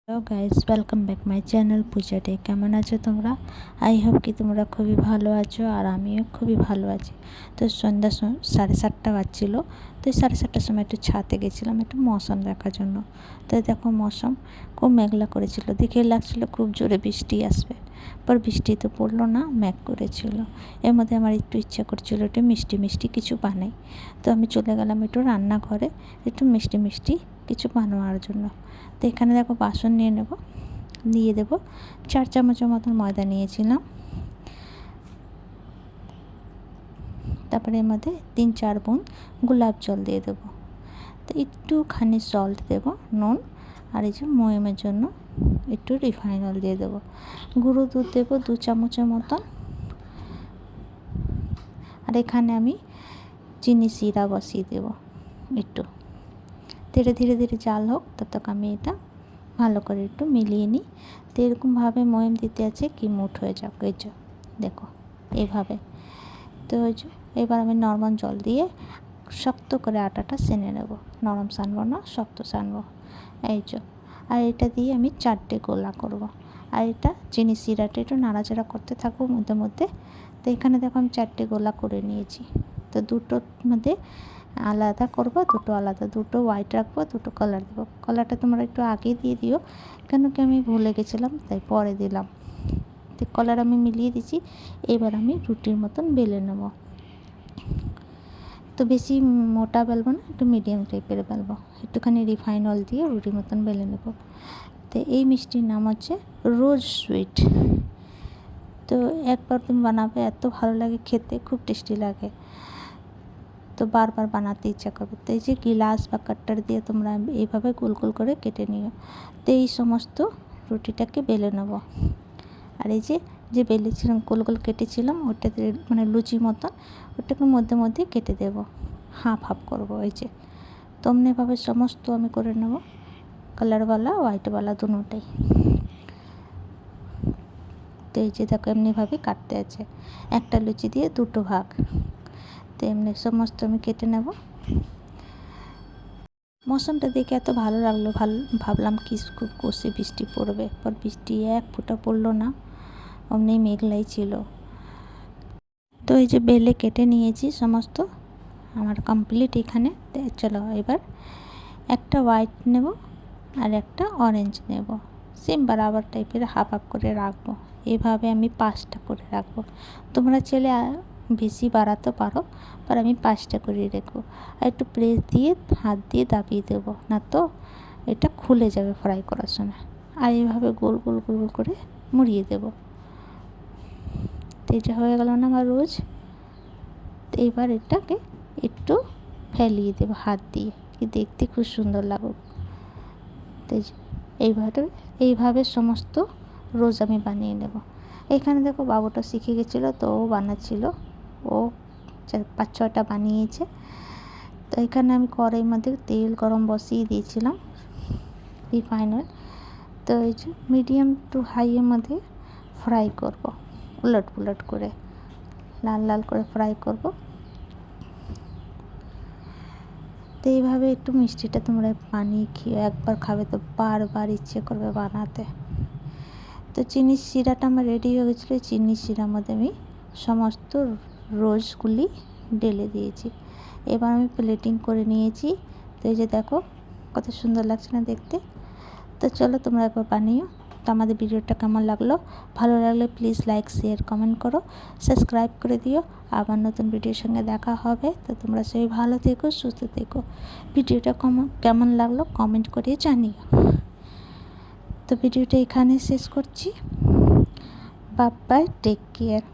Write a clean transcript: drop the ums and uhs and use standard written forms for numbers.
Hello guys, welcome back my channel Puja day. কেমন আছো তোমরা? আই হোপ কি তোমরা খুবই ভালো আছো, আর আমিও খুবই ভালো আছি। তো সন্ধ্যা 7:30 বাজছিলো। তো 7:30টার সময় একটু ছাদে গেছিলাম একটু মৌসুম দেখার জন্য। তো দেখো মৌসুম খুব মেঘলা করেছিল, দেখে লাগছিলো খুব জোরে বৃষ্টি আসবে, পর বৃষ্টি তো পড়লো না, মেঘ করেছিল। এর মধ্যে আমার একটু ইচ্ছা করছিল একটু মিষ্টি মিষ্টি কিছু বানাই। তো আমি চলে গেলাম একটু রান্নাঘরে একটু মিষ্টি মিষ্টি কিছু বানানোর জন্য। তো এখানে দেখো বাসন নিয়ে দেবো 4 চামচের মতন ময়দা নিয়েছিলাম। তারপরে এর মধ্যে 3-4 বুঁদ গোলাপ জল দিয়ে দেবো। তো একটুখানি সল্ট দেবো, নুন, আর এই যে ময়মের জন্য একটু রিফাইন অয়েল দিয়ে দেবো। গুঁড়ো দুধ দেবো 2 চামচের মতন। আর এখানে আমি চিনি শিরা বসিয়ে দেবো একটু। ধীরে ধীরে ধীরে জাল হোক, ততক্ষণ আমি এটা ভালো করে একটু মিলিয়ে নিই। তো এরকমভাবে ময়ম দিতে আছে কি মুঠ হয়ে যাক, এই যে দেখো এইভাবে। তো ওই যে এবার আমি নরমাল জল দিয়ে শক্ত করে আটাটা সেনে নেব, নরম সানবো না, শক্ত সানবো, এই যে। আর এটা দিয়ে আমি 4টে গোলা করব। আর এটা চিনি শিরাটা একটু নাড়াচাড়া করতে থাকবো মধ্যে মধ্যে। তো এখানে দেখো আমি 4টে গোলা করে নিয়েছি। তো দুটোর মধ্যে আলাদা করবো, দুটো আলাদা, দুটো হোয়াইট রাখবো, দুটো কালার দেবো। কালারটা তোমরা একটু আগে দিয়ে দিও, কেন কি আমি ভুলে গেছিলাম তাই পরে দিলাম। তো কালার আমি মিলিয়ে দিচ্ছি। এবার আমি রুটির মতন বেলে নেব। তো বেশি মোটা বেলবো না, একটু মিডিয়াম টাইপের বেলবো। একটুখানি রিফাইন অয়েল দিয়ে রুটির মতন বেলে নেব। তো এই মিষ্টির নাম হচ্ছে রোজ সুইট। তো একবার তুমি বানাবে, এত ভালো লাগে খেতে, খুব টেস্টি লাগে। তো বারবার বানাতে ইচ্ছা করবে। তো এই যে গিলাস বা কাট্টার দিয়ে তোমরা এইভাবে গোল গোল করে কেটে নিও। তো এই সমস্ত রুটিটাকে বেলে নেব। আর এই যে বেলেছিলাম, গোল গোল কেটেছিলাম, ওটাতে মানে লুচি মতন, ওটাকে মধ্যে মধ্যে কেটে দেব, হাফ হাফ করবো। এই যে তেমনিভাবে সমস্ত আমি করে নেব, কালারওয়ালা হোয়াইটওয়ালা দুটোটাই। তো এই যে দেখো এমনিভাবে কাটতে আছে, একটা লুচি দিয়ে দুটো ভাগ। তো এমনি সমস্ত আমি কেটে নেব। মৌসুমটা দেখে এত ভালো লাগলো, ভাবলাম কি খুব কষে বৃষ্টি পড়বে, পর বৃষ্টি এক ফোঁটা পড়লো না, অমনি মেঘলাই ছিল। তো এই যে বেলে কেটে নিয়েছি সমস্ত, আমার কমপ্লিট এখানে। চলো এবার একটা হোয়াইট নেব আর একটা অরেঞ্জ নেব, সেম বরাবর টাইপের হাফ হাফ করে রাখবো। এভাবে আমি 5টা করে রাখবো। তোমরা চাইলে বেশি বাড়াতে পারো, আর আমি 5টা করে রাখবো। আর একটু প্রেস দিয়ে হাত দিয়ে দাবিয়ে দেবো, না তো এটা খুলে যাবে ফ্রাই করার সময়। আর এইভাবে গোল গোল গোল গোল করে মুড়িয়ে দেবো। তো এটা হয়ে গেল না আমার রোজ। তো এবার এটাকে একটু ফেলিয়ে দেবো হাত দিয়ে, কি দেখতে খুব সুন্দর লাগুক। তো এইভাবে সমস্ত রোজ আমি বানিয়ে নেব। এখানে দেখো বাবুটা শিখে গেছিলো, তো ও বানাচ্ছিল, ও 5-6টা বানিয়েছে। তো এখানে আমি কড়াইয়ের মধ্যে তেল গরম বসিয়ে দিয়েছিলাম, রিফাইন অয়েল। তো এই যে মিডিয়াম টু হাইয়ের মধ্যে ফ্রাই করব, উলট পুলট করে লাল লাল করে ফ্রাই করব। তো এইভাবে একটু মিষ্টিটা তোমরা বানিয়ে খেয়ে একবার খাবে তো বারবার ইচ্ছে করবে বানাতে। তো চিনির শিরাটা আমার রেডি হয়ে গেছিলো। চিনির শিরার মধ্যে আমি সমস্ত রোজগুলি ঢেলে দিয়েছি। এবার আমি প্লেটিং করে নিয়েছি। তো এই যে দেখো কত সুন্দর লাগছে না দেখতে। তো চলো তোমরা একবার বানিও। তো আমাদের ভিডিওটা কেমন লাগলো, ভালো লাগলে প্লিজ লাইক শেয়ার কমেন্ট করো, সাবস্ক্রাইব করে দিও। আবার নতুন ভিডিওর সঙ্গে দেখা হবে। তো তোমরা সবাই ভালো থেকো, সুস্থ থেকো। ভিডিওটা কেমন লাগলো কমেন্ট করে জানিও। তো ভিডিওটা এখানে শেষ করছি। Bye bye, take care.